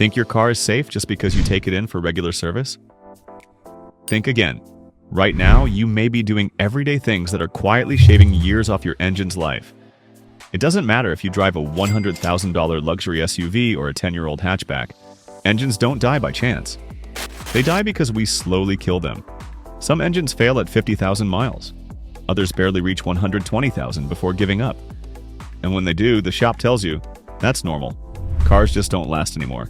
Think your car is safe just because you take it in for regular service? Think again. Right now, you may be doing everyday things that are quietly shaving years off your engine's life. It doesn't matter if you drive a $100,000 luxury SUV or a 10-year-old hatchback. Engines don't die by chance. They die because we slowly kill them. Some engines fail at 50,000 miles. Others barely reach 120,000 before giving up. And when they do, the shop tells you, that's normal. Cars just don't last anymore.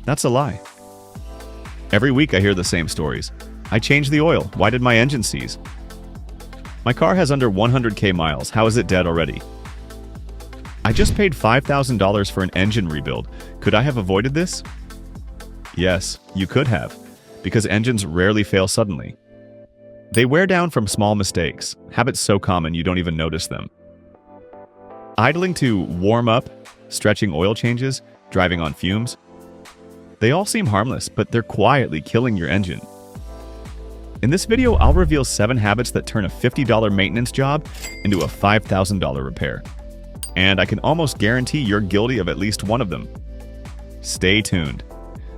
That's a lie. Every week I hear the same stories. I changed the oil. Why did my engine seize? My car has under 100k miles. How is it dead already? I just paid $5,000 for an engine rebuild. Could I have avoided this? Yes, you could have, because engines rarely fail suddenly. They wear down from small mistakes, habits so common you don't even notice them. Idling to warm up, stretching oil changes, driving on fumes. They all seem harmless, but they're quietly killing your engine. In this video, I'll reveal 7 habits that turn a $50 maintenance job into a $5,000 repair. And I can almost guarantee you're guilty of at least one of them. Stay tuned,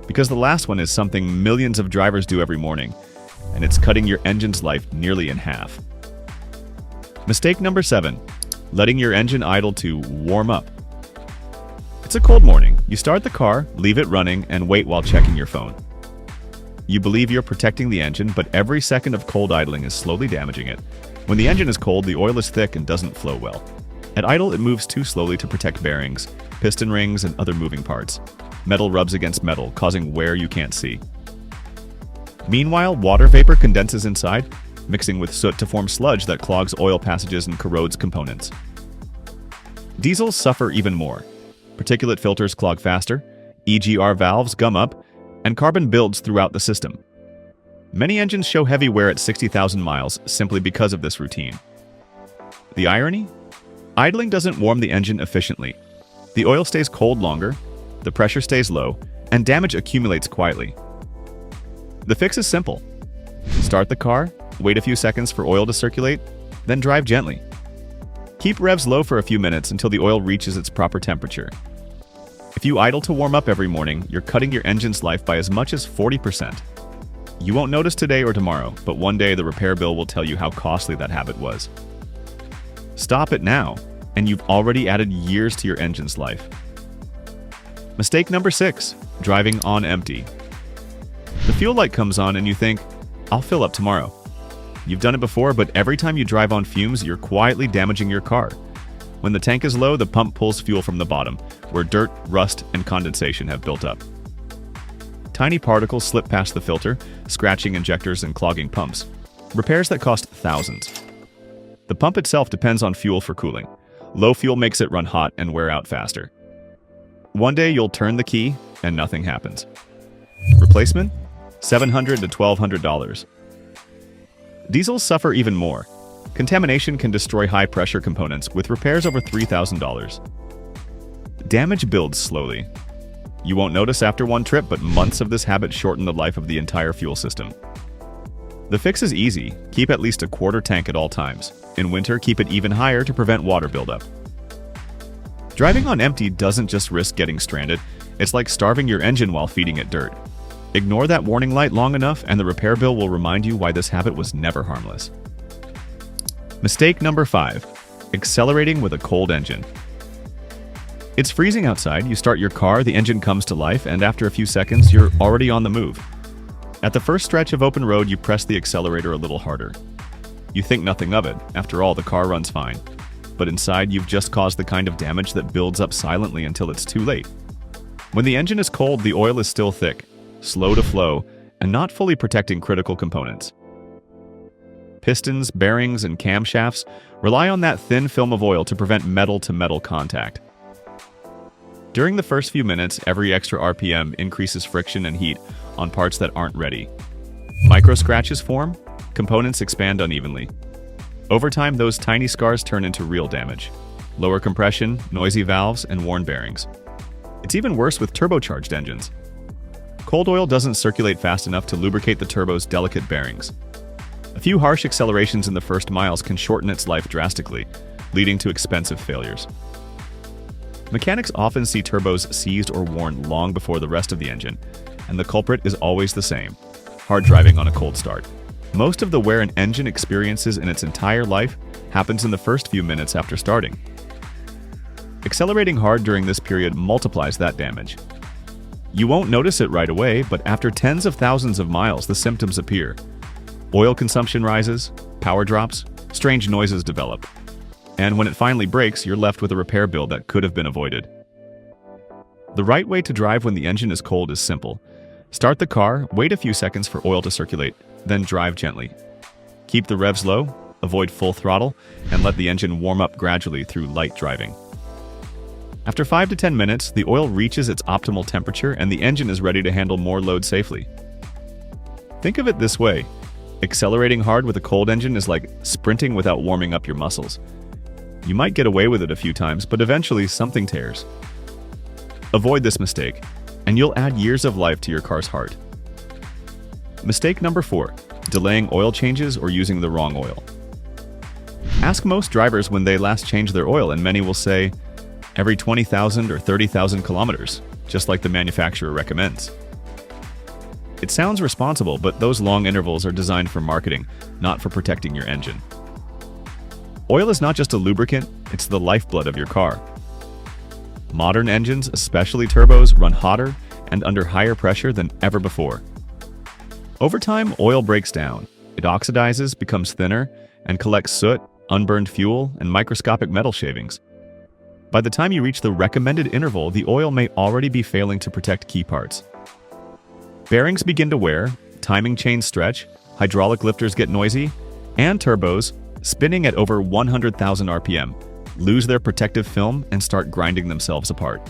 because the last one is something millions of drivers do every morning, and it's cutting your engine's life nearly in half. Mistake number 7, letting your engine idle to warm up. It's a cold morning. You start the car, leave it running, and wait while checking your phone. You believe you're protecting the engine, but every second of cold idling is slowly damaging it. When the engine is cold, the oil is thick and doesn't flow well. At idle, it moves too slowly to protect bearings, piston rings, and other moving parts. Metal rubs against metal, causing wear you can't see. Meanwhile, water vapor condenses inside, mixing with soot to form sludge that clogs oil passages and corrodes components. Diesels suffer even more. Particulate filters clog faster, EGR valves gum up, and carbon builds throughout the system. Many engines show heavy wear at 60,000 miles simply because of this routine. The irony? Idling doesn't warm the engine efficiently. The oil stays cold longer, the pressure stays low, and damage accumulates quietly. The fix is simple. Start the car, wait a few seconds for oil to circulate, then drive gently. Keep revs low for a few minutes until the oil reaches its proper temperature. If you idle to warm up every morning, you're cutting your engine's life by as much as 40%. You won't notice today or tomorrow, but one day the repair bill will tell you how costly that habit was. Stop it now, and you've already added years to your engine's life. Mistake number 6, driving on empty. The fuel light comes on and you think, I'll fill up tomorrow. You've done it before, but every time you drive on fumes, you're quietly damaging your car. When the tank is low, the pump pulls fuel from the bottom, where dirt, rust, and condensation have built up. Tiny particles slip past the filter, scratching injectors and clogging pumps. Repairs that cost thousands. The pump itself depends on fuel for cooling. Low fuel makes it run hot and wear out faster. One day you'll turn the key and nothing happens. Replacement? $700 to $1,200. Diesels suffer even more. Contamination can destroy high-pressure components, with repairs over $3,000. Damage builds slowly. You won't notice after one trip, but months of this habit shorten the life of the entire fuel system. The fix is easy. Keep at least a quarter tank at all times. In winter, keep it even higher to prevent water buildup. Driving on empty doesn't just risk getting stranded. It's like starving your engine while feeding it dirt. Ignore that warning light long enough, and the repair bill will remind you why this habit was never harmless. Mistake number 5, accelerating with a cold engine. It's freezing outside, you start your car, the engine comes to life, and after a few seconds, you're already on the move. At the first stretch of open road, you press the accelerator a little harder. You think nothing of it, after all, the car runs fine. But inside, you've just caused the kind of damage that builds up silently until it's too late. When the engine is cold, the oil is still thick, slow to flow, and not fully protecting critical components. Pistons, bearings, and camshafts rely on that thin film of oil to prevent metal-to-metal contact. During the first few minutes, every extra RPM increases friction and heat on parts that aren't ready. Micro scratches form, components expand unevenly. Over time, those tiny scars turn into real damage. Lower compression, noisy valves, and worn bearings. It's even worse with turbocharged engines. Cold oil doesn't circulate fast enough to lubricate the turbo's delicate bearings. A few harsh accelerations in the first miles can shorten its life drastically, leading to expensive failures. Mechanics often see turbos seized or worn long before the rest of the engine, and the culprit is always the same: hard driving on a cold start. Most of the wear an engine experiences in its entire life happens in the first few minutes after starting. Accelerating hard during this period multiplies that damage. You won't notice it right away, but after tens of thousands of miles, the symptoms appear. Oil consumption rises, power drops, strange noises develop. And when it finally breaks, you're left with a repair bill that could have been avoided. The right way to drive when the engine is cold is simple. Start the car, wait a few seconds for oil to circulate, then drive gently. Keep the revs low, avoid full throttle, and let the engine warm up gradually through light driving. After 5 to 10 minutes, the oil reaches its optimal temperature and the engine is ready to handle more load safely. Think of it this way: accelerating hard with a cold engine is like sprinting without warming up your muscles. You might get away with it a few times, but eventually something tears. Avoid this mistake, and you'll add years of life to your car's heart. Mistake number 4: delaying oil changes or using the wrong oil. Ask most drivers when they last changed their oil, and many will say, every 20,000 or 30,000 kilometers, just like the manufacturer recommends. It sounds responsible, but those long intervals are designed for marketing, not for protecting your engine. Oil is not just a lubricant, it's the lifeblood of your car. Modern engines, especially turbos, run hotter and under higher pressure than ever before. Over time, oil breaks down. It oxidizes, becomes thinner, and collects soot, unburned fuel, and microscopic metal shavings. By the time you reach the recommended interval, the oil may already be failing to protect key parts. Bearings begin to wear, timing chains stretch, hydraulic lifters get noisy, and turbos, spinning at over 100,000 RPM, lose their protective film and start grinding themselves apart.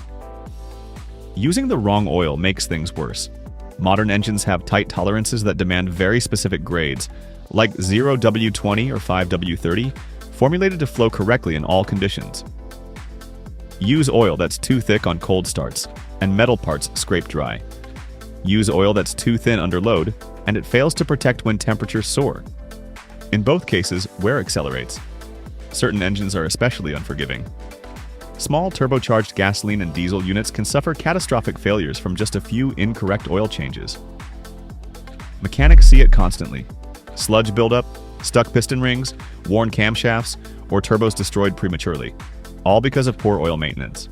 Using the wrong oil makes things worse. Modern engines have tight tolerances that demand very specific grades, like 0W20 or 5W30, formulated to flow correctly in all conditions. Use oil that's too thick on cold starts, and metal parts scrape dry. Use oil that's too thin under load, and it fails to protect when temperatures soar. In both cases, wear accelerates. Certain engines are especially unforgiving. Small turbocharged gasoline and diesel units can suffer catastrophic failures from just a few incorrect oil changes. Mechanics see it constantly: sludge buildup, stuck piston rings, worn camshafts, or turbos destroyed prematurely, all because of poor oil maintenance.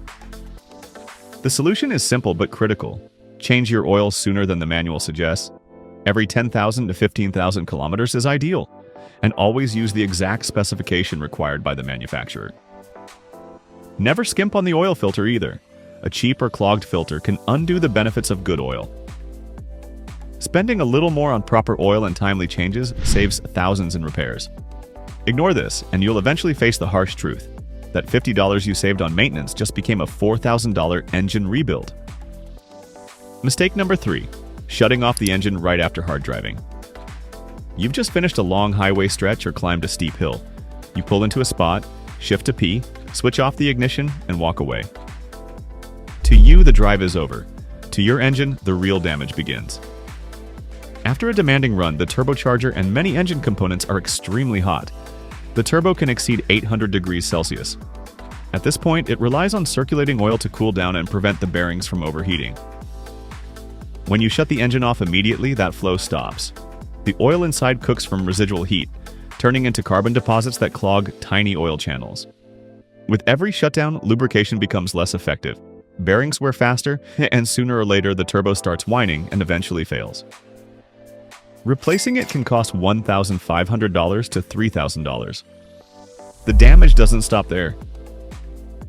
The solution is simple but critical. Change your oil sooner than the manual suggests. Every 10,000 to 15,000 kilometers is ideal, and always use the exact specification required by the manufacturer. Never skimp on the oil filter either. A cheap or clogged filter can undo the benefits of good oil. Spending a little more on proper oil and timely changes saves thousands in repairs. Ignore this, and you'll eventually face the harsh truth: that $50 you saved on maintenance just became a $4,000 engine rebuild. Mistake number 3: shutting off the engine right after hard driving. You've just finished a long highway stretch or climbed a steep hill. You pull into a spot, shift to P, switch off the ignition, and walk away. To you, the drive is over. To your engine, the real damage begins. After a demanding run, the turbocharger and many engine components are extremely hot. The turbo can exceed 800 degrees Celsius. At this point, it relies on circulating oil to cool down and prevent the bearings from overheating. When you shut the engine off immediately, that flow stops. The oil inside cooks from residual heat, turning into carbon deposits that clog tiny oil channels. With every shutdown, lubrication becomes less effective. Bearings wear faster, and sooner or later the turbo starts whining and eventually fails. Replacing it can cost $1,500 to $3,000. The damage doesn't stop there.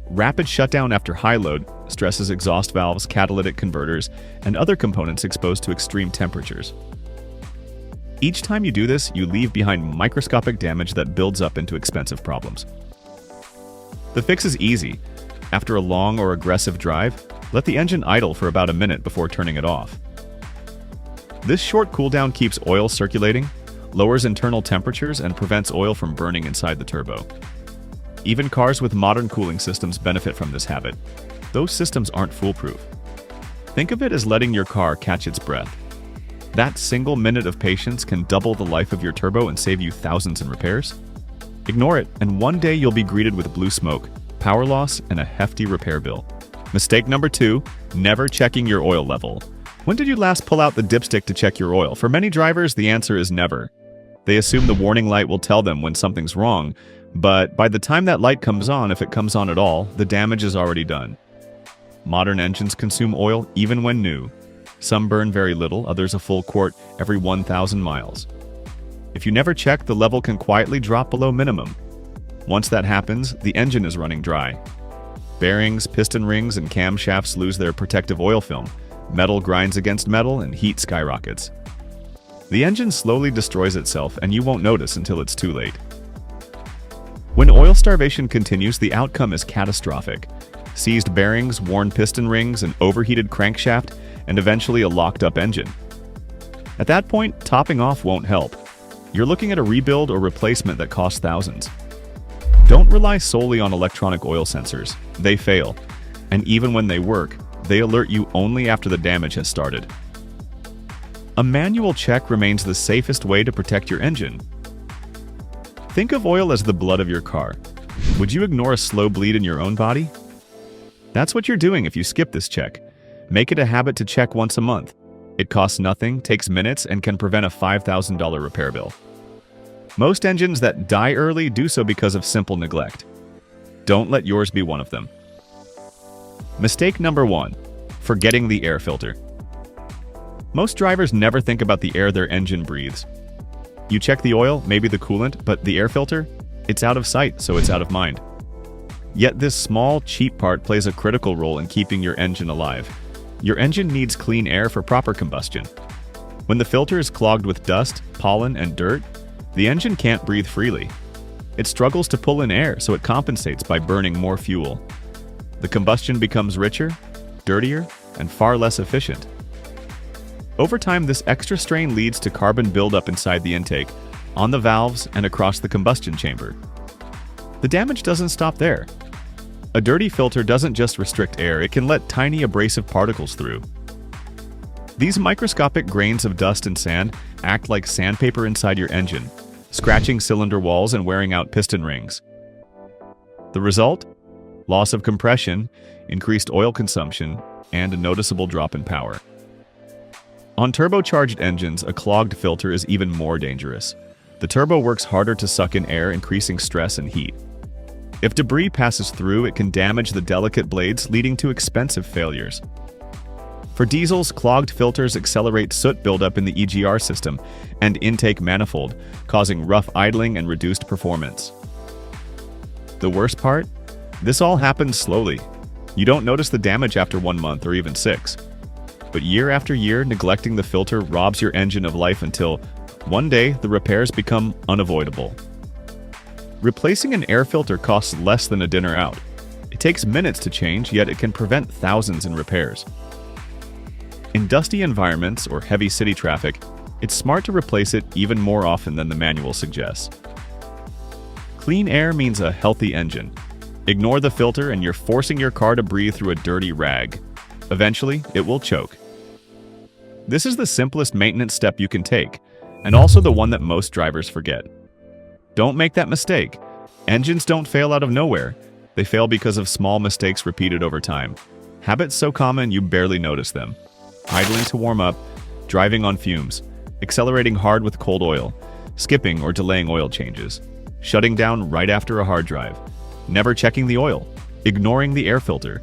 Rapid shutdown after high load stresses exhaust valves, catalytic converters, and other components exposed to extreme temperatures. Each time you do this, you leave behind microscopic damage that builds up into expensive problems. The fix is easy. After a long or aggressive drive, let the engine idle for about a minute before turning it off. This short cooldown keeps oil circulating, lowers internal temperatures, and prevents oil from burning inside the turbo. Even cars with modern cooling systems benefit from this habit. Those systems aren't foolproof. Think of it as letting your car catch its breath. That single minute of patience can double the life of your turbo and save you thousands in repairs. Ignore it, and one day you'll be greeted with blue smoke, power loss, and a hefty repair bill. Mistake number 2, never checking your oil level. When did you last pull out the dipstick to check your oil? For many drivers, the answer is never. They assume the warning light will tell them when something's wrong, but by the time that light comes on, if it comes on at all, the damage is already done. Modern engines consume oil even when new. Some burn very little, others a full quart every 1,000 miles. If you never check, the level can quietly drop below minimum. Once that happens, the engine is running dry. Bearings, piston rings, and camshafts lose their protective oil film. Metal grinds against metal, and heat skyrockets. The engine slowly destroys itself, and you won't notice until it's too late. When oil starvation continues, the outcome is catastrophic. Seized bearings, worn piston rings, an overheated crankshaft, and eventually a locked-up engine. At that point, topping off won't help. You're looking at a rebuild or replacement that costs thousands. Don't rely solely on electronic oil sensors. They fail. And even when they work, they alert you only after the damage has started. A manual check remains the safest way to protect your engine. Think of oil as the blood of your car. Would you ignore a slow bleed in your own body? That's what you're doing if you skip this check. Make it a habit to check once a month. It costs nothing, takes minutes, and can prevent a $5,000 repair bill. Most engines that die early do so because of simple neglect. Don't let yours be one of them. Mistake number 1, forgetting the air filter. Most drivers never think about the air their engine breathes. You check the oil, maybe the coolant, but the air filter? It's out of sight, so it's out of mind. Yet this small, cheap part plays a critical role in keeping your engine alive. Your engine needs clean air for proper combustion. When the filter is clogged with dust, pollen, and dirt, the engine can't breathe freely. It struggles to pull in air, so it compensates by burning more fuel. The combustion becomes richer, dirtier, and far less efficient. Over time, this extra strain leads to carbon buildup inside the intake, on the valves, and across the combustion chamber. The damage doesn't stop there. A dirty filter doesn't just restrict air, it can let tiny abrasive particles through. These microscopic grains of dust and sand act like sandpaper inside your engine, scratching cylinder walls and wearing out piston rings. The result? Loss of compression, increased oil consumption, and a noticeable drop in power. On turbocharged engines, a clogged filter is even more dangerous. The turbo works harder to suck in air, increasing stress and heat. If debris passes through, it can damage the delicate blades, leading to expensive failures. For diesels, clogged filters accelerate soot buildup in the EGR system and intake manifold, causing rough idling and reduced performance. The worst part? This all happens slowly. You don't notice the damage after 1 month or even 6. But year after year, neglecting the filter robs your engine of life until, one day, the repairs become unavoidable. Replacing an air filter costs less than a dinner out. It takes minutes to change, yet it can prevent thousands in repairs. In dusty environments or heavy city traffic, it's smart to replace it even more often than the manual suggests. Clean air means a healthy engine. Ignore the filter and you're forcing your car to breathe through a dirty rag. Eventually, it will choke. This is the simplest maintenance step you can take, and also the one that most drivers forget. Don't make that mistake. Engines don't fail out of nowhere. They fail because of small mistakes repeated over time. Habits so common you barely notice them. Idling to warm up, driving on fumes, accelerating hard with cold oil, skipping or delaying oil changes, shutting down right after a hard drive, never checking the oil, ignoring the air filter.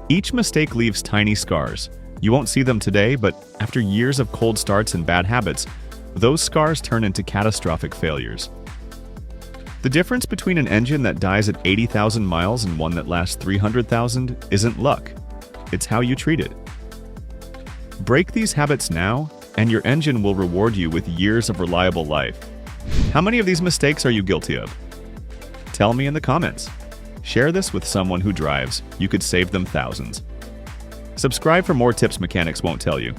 Each mistake leaves tiny scars. You won't see them today, but after years of cold starts and bad habits, those scars turn into catastrophic failures. The difference between an engine that dies at 80,000 miles and one that lasts 300,000 isn't luck. It's how you treat it. Break these habits now, and your engine will reward you with years of reliable life. How many of these mistakes are you guilty of? Tell me in the comments. Share this with someone who drives. You could save them thousands. Subscribe for more tips mechanics won't tell you.